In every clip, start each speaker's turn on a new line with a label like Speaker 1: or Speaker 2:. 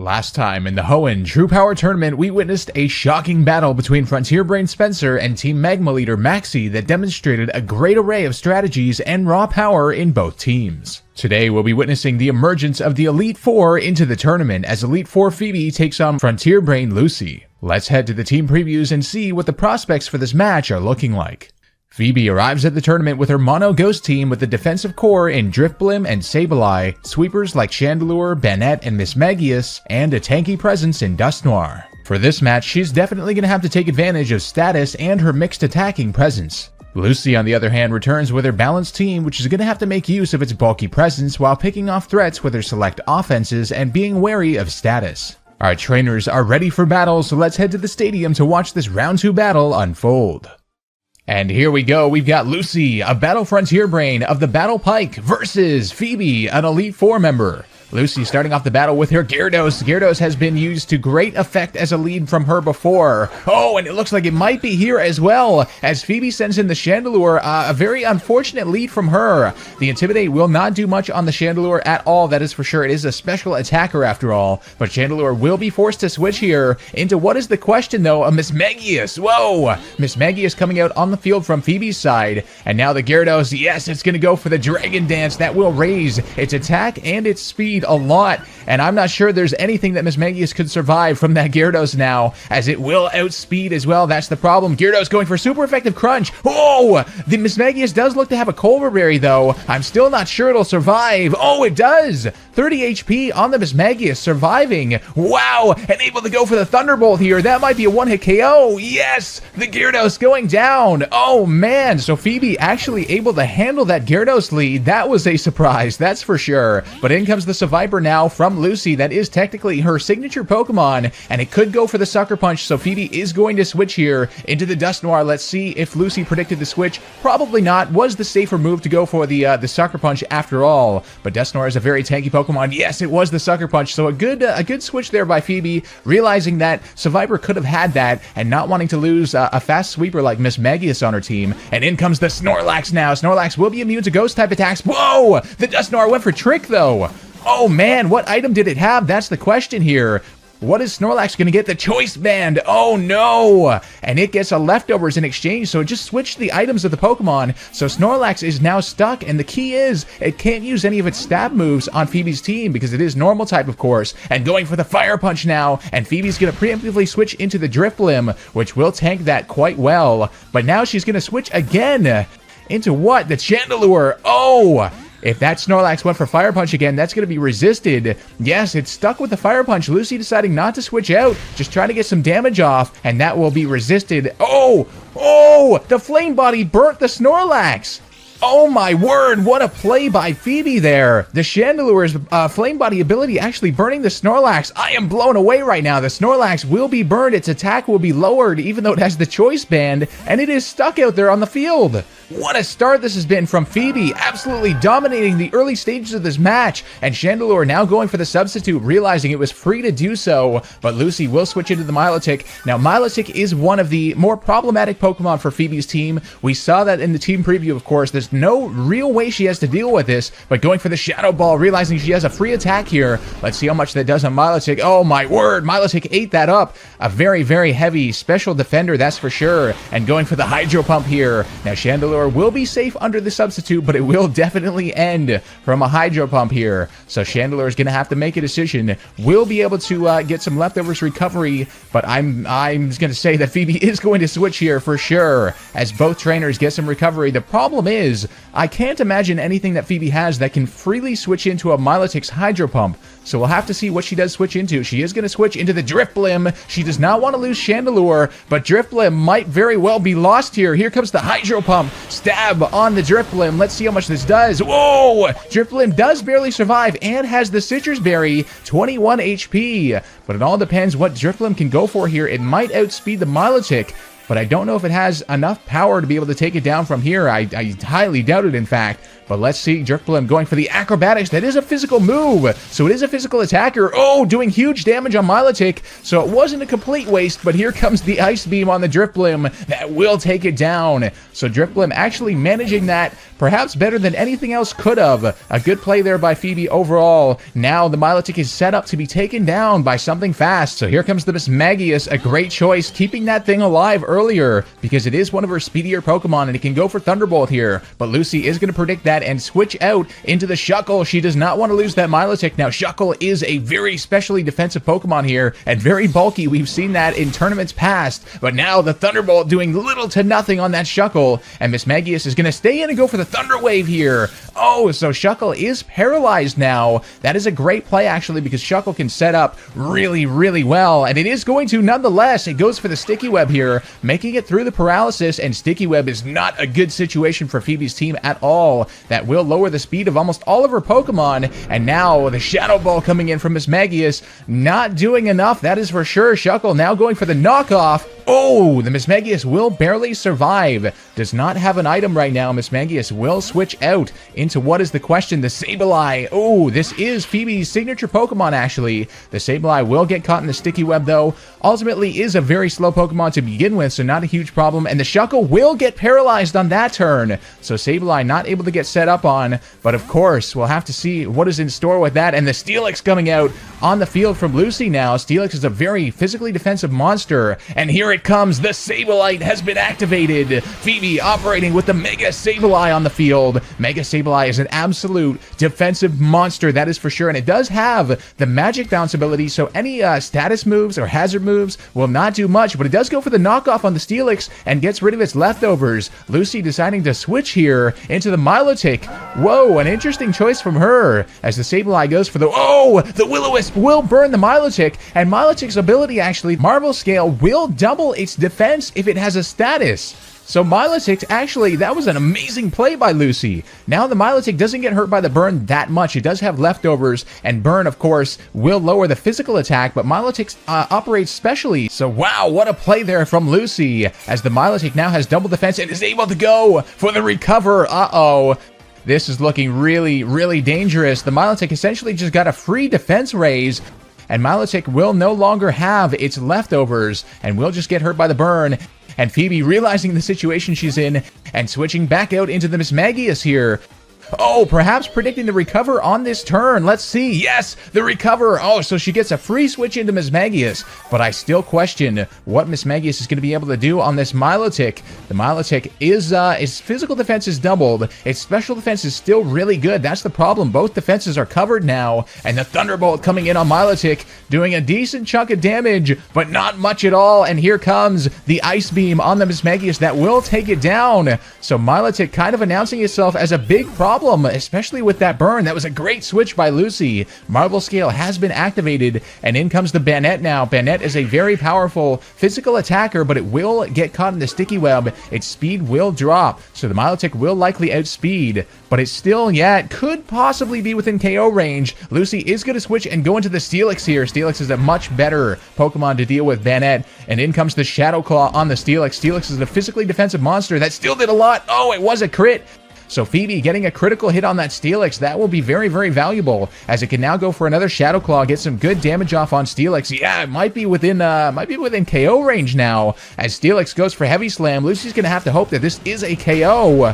Speaker 1: Last time in the Hoenn True Power Tournament, we witnessed a shocking battle between Frontier Brain Spencer and Team Magma leader Maxi that demonstrated a great array of strategies and raw power in both teams. Today, we'll be witnessing the emergence of the Elite Four into the tournament as Elite Four Phoebe takes on Frontier Brain Lucy. Let's head to the team previews and see what the prospects for this match are looking like. Phoebe arrives at the tournament with her mono ghost team with the defensive core in Drifblim and Sableye, sweepers like Chandelure, Banette, and Mismagius, and a tanky presence in Dusknoir. For this match, she's definitely going to have to take advantage of status and her mixed attacking presence. Lucy, on the other hand, returns with her balanced team, which is going to have to make use of its bulky presence while picking off threats with her select offenses and being wary of status. Our trainers are ready for battle, so let's head to the stadium to watch this round 2 battle unfold. And here we go, we've got Lucy, a Battle Frontier Brain of the Battle Pike, versus Phoebe, an Elite Four member. Lucy starting off the battle with her Gyarados. Gyarados has been used to great effect as a lead from her before. Oh, and it looks like it might be here as well, as Phoebe sends in the Chandelure, a very unfortunate lead from her. The Intimidate will not do much on the Chandelure at all, that is for sure. It is a special attacker after all, but Chandelure will be forced to switch here into what is the question though, a Mismagius. Whoa! Mismagius coming out on the field from Phoebe's side, and now the Gyarados, yes, it's going to go for the Dragon Dance. That will raise its attack and its speed a lot, and I'm not sure there's anything that Mismagius could survive from that Gyarados now, as it will outspeed as well. That's the problem. Gyarados going for super effective crunch. Oh, the Mismagius does look to have a Culver Berry though. I'm still not sure it'll survive. Oh, it does. 30 HP on the Mismagius, surviving. Wow, and able to go for the Thunderbolt here. That might be a one-hit KO. Yes, the Gyarados going down. Oh man, so Phoebe actually able to handle that Gyarados lead. That was a surprise, that's for sure. But in comes the Viper now from Lucy. That is technically her signature Pokemon, and it could go for the Sucker Punch, so Phoebe is going to switch here into the Dusknoir. Let's see if Lucy predicted the switch. Probably not. Was the safer move to go for the Sucker Punch after all, but Dusknoir is a very tanky Pokemon. Yes, it was the Sucker Punch, so a good switch there by Phoebe, realizing that Survivor could have had that and not wanting to lose a fast sweeper like Mismagius on her team. And in comes the Snorlax now. Snorlax will be immune to ghost type attacks. Whoa! The Dusknoir went for Trick though. Oh man, what item did it have? That's the question here. What is Snorlax going to get? The Choice Band. Oh no! And it gets a leftovers in exchange, so it just switched the items of the Pokemon. So Snorlax is now stuck, and the key is it can't use any of its stab moves on Phoebe's team because it is normal type, of course. And going for the Fire Punch now, and Phoebe's going to preemptively switch into the Drifblim, which will tank that quite well. But now she's going to switch again into what? The Chandelure. Oh! If that Snorlax went for Fire Punch again, that's going to be resisted. Yes, it's stuck with the Fire Punch. Lucy deciding not to switch out, just trying to get some damage off, and that will be resisted. Oh! Oh! The Flame Body burnt the Snorlax! Oh my word, what a play by Phoebe there. The Chandelure's Flame Body ability actually burning the Snorlax. I am blown away right now. The Snorlax will be burned. Its attack will be lowered even though it has the Choice Band, and it is stuck out there on the field. What a start this has been from Phoebe, absolutely dominating the early stages of this match, and Chandelure now going for the substitute, realizing it was free to do so, but Lucy will switch into the Milotic. Now, Milotic is one of the more problematic Pokemon for Phoebe's team. We saw that in the team preview, of course. There's no real way she has to deal with this, but going for the Shadow Ball, realizing she has a free attack here. Let's see how much that does on Milotic. Oh my word, Milotic ate that up. A very, very heavy special defender, that's for sure, and going for the Hydro Pump here. Now, Chandelure will be safe under the substitute, but it will definitely end from a Hydro Pump here. So Chandelure is going to have to make a decision. Will be able to get some leftovers recovery, but I'm going to say that Phoebe is going to switch here for sure, as both trainers get some recovery. The problem is, I can't imagine anything that Phoebe has that can freely switch into a Milotic's Hydro Pump. So we'll have to see what she does switch into. She is going to switch into the Drifblim. She does not want to lose Chandelure, but Drifblim might very well be lost here. Here comes the Hydro Pump. Stab on the Drifblim. Let's see how much this does. Whoa! Drifblim does barely survive and has the Citrus Berry, 21 HP. But it all depends what Drifblim can go for here. It might outspeed the Milotic, but I don't know if it has enough power to be able to take it down from here. I highly doubt it, in fact. But let's see, Drifblim going for the acrobatics. That is a physical move, so it is a physical attacker. Oh, doing huge damage on Milotic, so it wasn't a complete waste, but here comes the Ice Beam on the Drifblim that will take it down. So Drifblim actually managing that perhaps better than anything else could have. A good play there by Phoebe overall. Now the Milotic is set up to be taken down by something fast. So here comes the Mismagius, a great choice, keeping that thing alive earlier because it is one of her speedier Pokemon and it can go for Thunderbolt here. But Lucy is going to predict that and switch out into the Shuckle. She does not want to lose that Milotic. Now Shuckle is a very specially defensive Pokemon here and very bulky. We've seen that in tournaments past. But now the Thunderbolt doing little to nothing on that Shuckle. And Mismagius is going to stay in and go for the Thunder Wave here. Oh, so Shuckle is paralyzed now. That is a great play actually because Shuckle can set up really, really well. And it is going to nonetheless. It goes for the Sticky Web here, making it through the paralysis. And Sticky Web is not a good situation for Phoebe's team at all. That will lower the speed of almost all of her Pokemon. And now the Shadow Ball coming in from Mismagius. Not doing enough, that is for sure. Shuckle now going for the knockoff. Oh, the Mismagius will barely survive. Does not have an item right now. Mismagius will switch out into what is the question? The Sableye. Oh, this is Phoebe's signature Pokemon, actually. The Sableye will get caught in the Sticky Web, though. Ultimately is a very slow Pokemon to begin with, so not a huge problem. And the Shuckle will get paralyzed on that turn. So Sableye not able to get set up on. But of course, we'll have to see what is in store with that. And the Steelix coming out on the field from Lucy now. Steelix is a very physically defensive monster. And here it comes. The Sableye has been activated. Phoebe operating with the Mega Sableye on the field. Mega Sableye is an absolute defensive monster, that is for sure. And it does have the Magic Bounce ability, so any status moves or hazard moves will not do much. But it does go for the knockoff on the Steelix and gets rid of its leftovers. Lucy deciding to switch here into the Milotic. Whoa, an interesting choice from her as the Sableye goes for the... Oh, the Will-O-Wisp will burn the Milotic. And Milotic's ability, actually, Marble Scale, will double its defense if it has a status. So Milotic, actually, that was an amazing play by Lucy. Now the Milotic doesn't get hurt by the burn that much. It does have leftovers, and burn, of course, will lower the physical attack, but Milotic operates specially. So wow, what a play there from Lucy, as the Milotic now has double defense and is able to go for the recover. Uh-oh. This is looking really, really dangerous. The Milotic essentially just got a free defense raise, and Milotic will no longer have its leftovers, and will just get hurt by the burn. And Phoebe realizing the situation she's in and switching back out into the Mismagius here. Oh, perhaps predicting the recover on this turn. Let's see. Yes, the recover. Oh, so she gets a free switch into Mismagius. But I still question what Mismagius is going to be able to do on this Milotic. The Milotic is, its physical defense is doubled. Its special defense is still really good. That's the problem. Both defenses are covered now. And the Thunderbolt coming in on Milotic, doing a decent chunk of damage, but not much at all. And here comes the Ice Beam on the Mismagius that will take it down. So Milotic kind of announcing itself as a big problem, especially with that burn. That was a great switch by Lucy. Marble Scale has been activated, and in comes the Banette now. Banette is a very powerful physical attacker, but it will get caught in the Sticky Web. Its speed will drop, so the Milotic will likely outspeed, but it's still, yeah, it could possibly be within KO range. Lucy is going to switch and go into the Steelix here. Steelix is a much better Pokemon to deal with Banette, and in comes the Shadow Claw on the Steelix. Steelix is a physically defensive monster that still did a lot. Oh, it was a crit. So Phoebe getting a critical hit on that Steelix, that will be very, very valuable, as it can now go for another Shadow Claw, get some good damage off on Steelix. Yeah, it might be within KO range now, as Steelix goes for Heavy Slam. Lucy's gonna have to hope that this is a KO.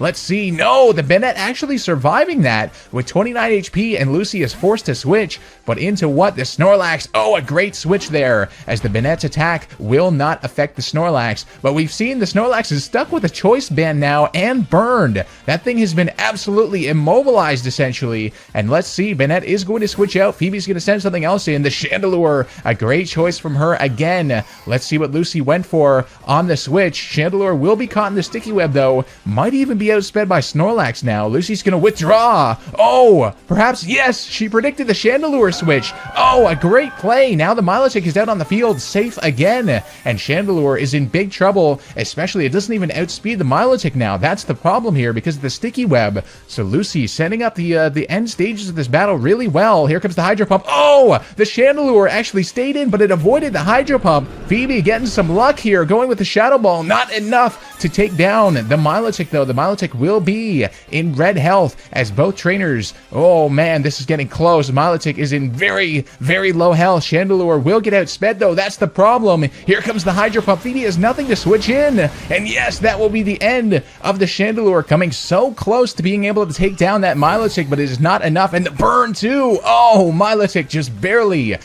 Speaker 1: Let's see. No, the Banette actually surviving that with 29 HP, and Lucy is forced to switch, but into what? The Snorlax. Oh, a great switch there, as the Banette's attack will not affect the Snorlax, but we've seen the Snorlax is stuck with a choice band now and burned. That thing has been absolutely immobilized, essentially, and let's see. Banette is going to switch out. Phoebe's going to send something else in. The Chandelure, a great choice from her again. Let's see what Lucy went for on the switch. Chandelure will be caught in the Sticky Web, though. Might even be outsped by Snorlax now. Lucy's going to withdraw. Oh, perhaps, yes, she predicted the Chandelure switch. Oh, a great play. Now the Milotic is out on the field, safe again, and Chandelure is in big trouble, especially it doesn't even outspeed the Milotic now. That's the problem here because of the Sticky Web. So Lucy setting up the end stages of this battle really well. Here comes the Hydro Pump. Oh, the Chandelure actually stayed in, but it avoided the Hydro Pump. Phoebe getting some luck here, going with the Shadow Ball. Not enough to take down the Milotic, though. The Milotic Milotic will be in red health as both trainers, oh man, this is getting close. Milotic is in very, very low health. Chandelure will get outsped though, that's the problem. Here comes the Hydro Pump. Phoebe has nothing to switch in, and yes, that will be the end of the Chandelure, coming so close to being able to take down that Milotic, but it is not enough, and the burn too. Oh, Milotic just barely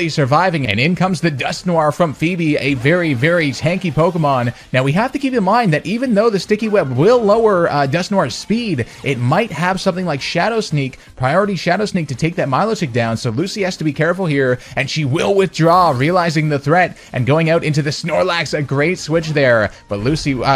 Speaker 1: surviving, and in comes the Dusknoir from Phoebe, a very, very tanky Pokemon. Now we have to keep in mind that even though the Sticky Web will lower Dusknoir's speed, it might have something like Shadow Sneak, Priority Shadow Sneak, to take that Milotic down, so Lucy has to be careful here, and she will withdraw, realizing the threat, and going out into the Snorlax, a great switch there, but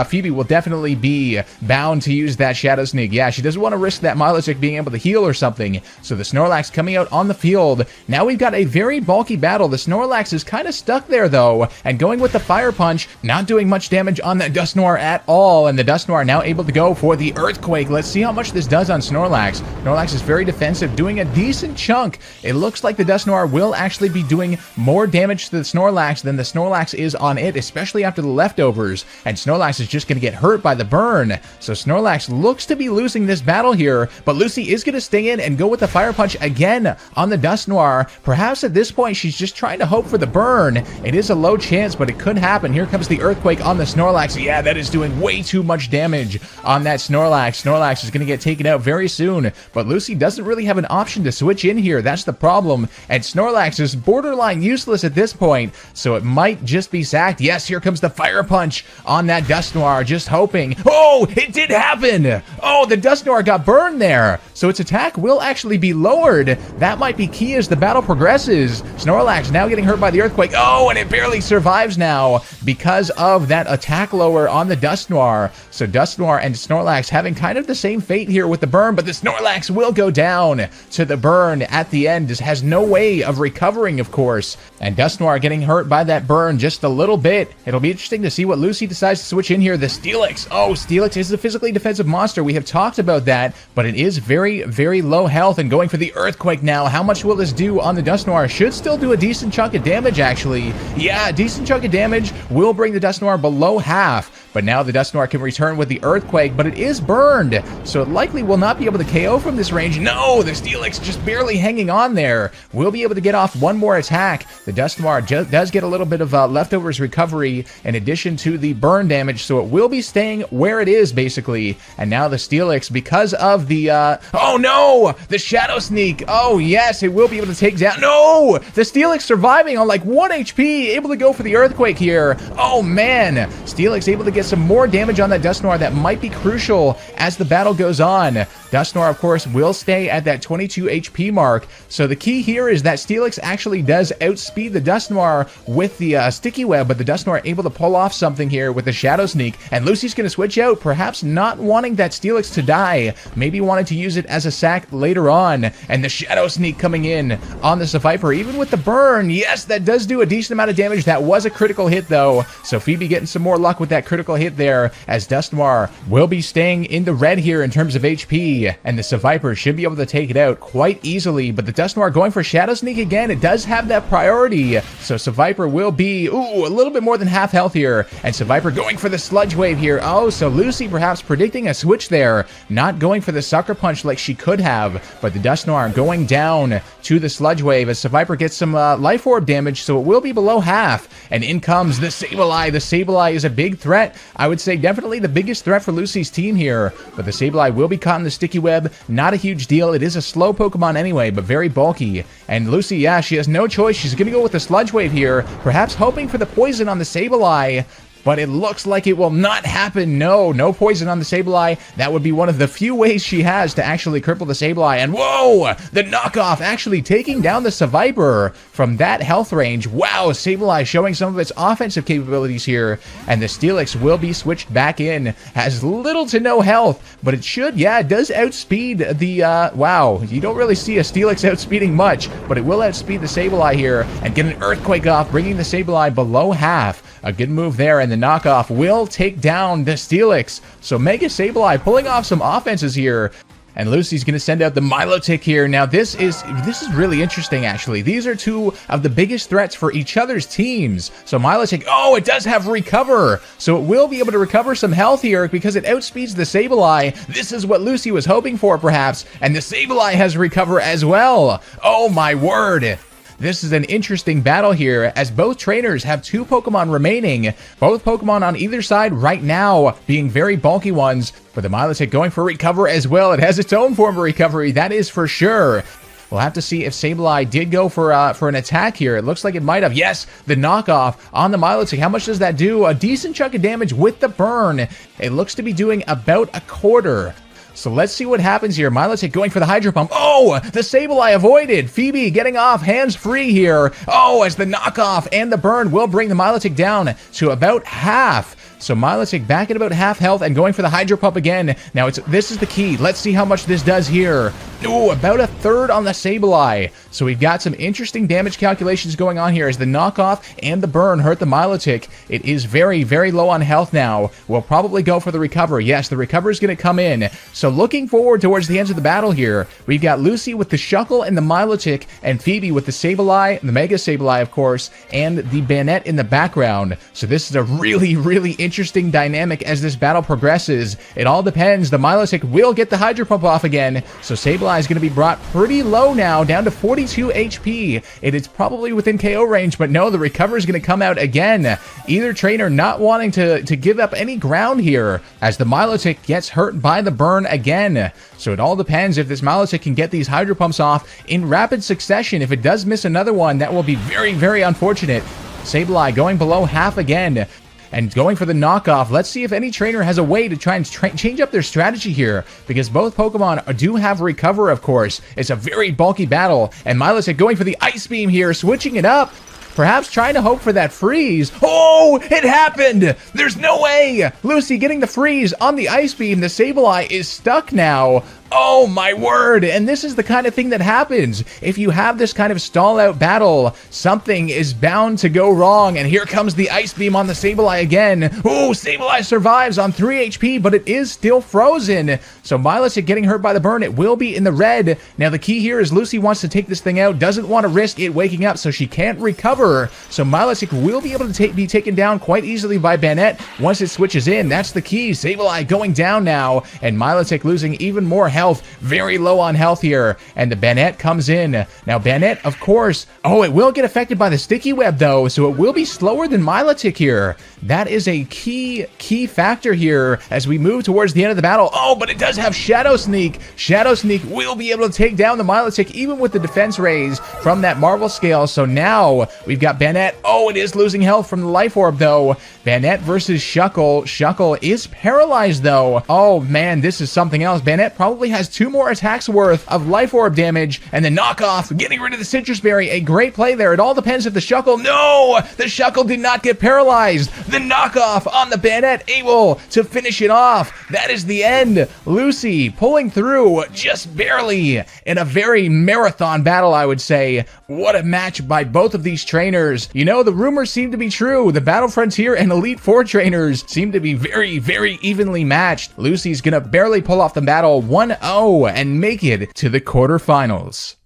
Speaker 1: Phoebe will definitely be bound to use that Shadow Sneak. Yeah, she doesn't want to risk that Milotic being able to heal or something, so the Snorlax coming out on the field. Now we've got a very bulky battle. The Snorlax is kind of stuck there though, and going with the Fire Punch, not doing much damage on the Dusknoir at all, and the Dusknoir now able to go for the Earthquake. Let's see how much this does on Snorlax. Snorlax is very defensive, doing a decent chunk. It looks like the Dusknoir will actually be doing more damage to the Snorlax than the Snorlax is on it, especially after the leftovers, and Snorlax is just going to get hurt by the burn. So Snorlax looks to be losing this battle here, but Lucy is going to stay in and go with the Fire Punch again on the Dusknoir. Perhaps at this point she's just trying to hope for the burn. It is a low chance, but it could happen. Here comes the Earthquake on the Snorlax. Yeah, that is doing way too much damage on that Snorlax. Snorlax is going to get taken out very soon, but Lucy doesn't really have an option to switch in here. That's the problem, and Snorlax is borderline useless at this point, so it might just be sacked. Yes, here comes the Fire Punch on that Dusknoir, just hoping. Oh, it did happen! Oh, the Dusknoir got burned there, so its attack will actually be lowered. That might be key as the battle progresses. Snorlax now getting hurt by the Earthquake. Oh, and it barely survives now because of that attack lower on the Dusknoir. So Dusknoir and Snorlax having kind of the same fate here with the burn, but the Snorlax will go down to the burn at the end. This has no way of recovering, of course, and Dusknoir getting hurt by that burn just a little bit. It'll be interesting to see what Lucy decides to switch in here. The Steelix. Oh, Steelix is a physically defensive monster. We have talked about that, but it is very, very low health, and going for the Earthquake now. How much will this do on the Dusknoir? Should still do a decent chunk of damage, actually. Yeah, a decent chunk of damage will bring the Dusknoir below half, but now the Dusknoir can return with the Earthquake, but it is burned, so it likely will not be able to KO from this range. No, the Steelix just barely hanging on there. We'll be able to get off one more attack. The Dusknoir does get a little bit of leftovers recovery in addition to the burn damage, so it will be staying where it is, basically. And now the Steelix, because of the, oh no! The Shadow Sneak! Oh yes, it will be able to take down, no! The Steelix surviving on like 1 HP, able to go for the Earthquake here. Oh man! Steelix able to get some more damage on that Dusknoir that might be crucial as the battle goes on. Dusknoir, of course, will stay at that 22 HP mark, so the key here is that Steelix actually does outspeed the Dusknoir with the Sticky Web, but the Dusknoir able to pull off something here with the Shadow Sneak, and Lucy's going to switch out, perhaps not wanting that Steelix to die, maybe wanting to use it as a sack later on, and the Shadow Sneak coming in on the Swampert, even with the burn. Yes, that does do a decent amount of damage. That was a critical hit though, so Phoebe getting some more luck with that critical hit there, as Dusknoir will be staying in the red here in terms of HP, and the Swampert should be able to take it out quite easily, but the Dusknoir going for Shadow Sneak again. It does have that priority, so Swampert will be, ooh, a little bit more than half health here, and Swampert going for the Sludge Wave here. Oh, so Lucy perhaps predicting a switch there, not going for the Sucker Punch like she could have, but the Dusknoir going down to the Sludge Wave as Swampert gets some Life Orb damage, so it will be below half, and in comes the Sableye. The Sableye is a big threat. I would say definitely the biggest threat for Lucy's team here, but the Sableye will be caught in the Sticky Web. Not a huge deal. It is a slow Pokemon anyway, but very bulky, and Lucy, yeah, she has no choice. She's going to go with the Sludge Wave here, perhaps hoping for the poison on the Sableye, but it looks like it will not happen. No poison on the Sableye. That would be one of the few ways she has to actually cripple the Sableye. And whoa! The knockoff actually taking down the Swampert from that health range. Wow, Sableye showing some of its offensive capabilities here. And the Steelix will be switched back in. Has little to no health, but it should, yeah, it does outspeed the, wow, you don't really see a Steelix outspeeding much, but it will outspeed the Sableye here and get an Earthquake off, bringing the Sableye below half. A good move there, and the knockoff will take down the Steelix. So Mega Sableye pulling off some offenses here. And Lucy's going to send out the Milotic here. Now, this is really interesting, actually. These are two of the biggest threats for each other's teams. So Milotic, oh, it does have Recover. So it will be able to recover some health here because it outspeeds the Sableye. This is what Lucy was hoping for, perhaps. And the Sableye has Recover as well. Oh, my word. This is an interesting battle here, as both trainers have 2 Pokemon remaining. Both Pokemon on either side right now being very bulky ones, but the Milotic going for Recover as well. It has its own form of recovery, that is for sure. We'll have to see if Sableye did go for an attack here. It looks like it might have. Yes, the knockoff on the Milotic. How much does that do? A decent chunk of damage with the burn. It looks to be doing about a quarter. So let's see what happens here. Milotic going for the Hydro Pump. Oh, the Sableye avoided. Phoebe getting off hands-free here. Oh, as the knockoff and the burn will bring the Milotic down to about half. So Milotic back at about half health and going for the Hydro Pump again. Now, this is the key. Let's see how much this does here. Ooh, about a third on the Sableye. So we've got some interesting damage calculations going on here as the knockoff and the burn hurt the Milotic. It is very, very low on health now. We'll probably go for the Recover. Yes, the Recover is going to come in. So looking forward towards the end of the battle here, we've got Lucy with the Shuckle and the Milotic, and Phoebe with the Sableye, the Mega Sableye, of course, and the Banette in the background. So this is a really, really interesting dynamic as this battle progresses. It all depends. The Milotic will get the Hydro Pump off again, so Sableye is going to be brought pretty low now, down to 42 HP. It is probably within KO range, but no, the Recover is going to come out again. Either trainer not wanting to give up any ground here, as the Milotic gets hurt by the burn again. So it all depends if this Milotic can get these Hydro Pumps off in rapid succession. If it does miss another one, that will be very, very unfortunate. Sableye going below half again. And going for the knockoff. Let's see if any trainer has a way to try and change up their strategy here, because both Pokemon do have Recover, of course. It's a very bulky battle, and Milotic going for the Ice Beam here, switching it up. Perhaps trying to hope for that freeze. Oh, it happened! There's no way! Lucy getting the freeze on the Ice Beam. The Sableye is stuck now. Oh my word, and this is the kind of thing that happens. If you have this kind of stall-out battle, something is bound to go wrong, and here comes the Ice Beam on the Sableye again. Oh, Sableye survives on 3 HP, but it is still frozen. So Milotic getting hurt by the burn, it will be in the red. Now the key here is Lucy wants to take this thing out, doesn't want to risk it waking up, so she can't recover. So Milotic will be able to be taken down quite easily by Banette once it switches in. That's the key. Sableye going down now, and Milotic losing even more health. Very low on health here, and the Banette comes in. Now Banette, of course, oh, it will get affected by the Sticky Web though, so it will be slower than Milotic here. That is a key factor here as we move towards the end of the battle. Oh, but it does have Shadow Sneak. Shadow Sneak will be able to take down the Milotic even with the defense raise from that Marvel Scale. So now we've got Banette. Oh, it is losing health from the Life Orb though. Banette versus Shuckle. Shuckle is paralyzed though. Oh man, this is something else. Banette probably has 2 more attacks worth of Life Orb damage, and the knockoff getting rid of the Citrus Berry. A great play there. It all depends if the Shuckle, no, the Shuckle did not get paralyzed. The knockoff on the Banette able to finish it off. That is the end. Lucy pulling through just barely in a very marathon battle, I would say. What a match by both of these trainers. You know, the rumors seem to be true. The Battle Frontier and Elite Four trainers seem to be very, very evenly matched. Lucy's gonna barely pull off the battle 1-0 and make it to the quarterfinals.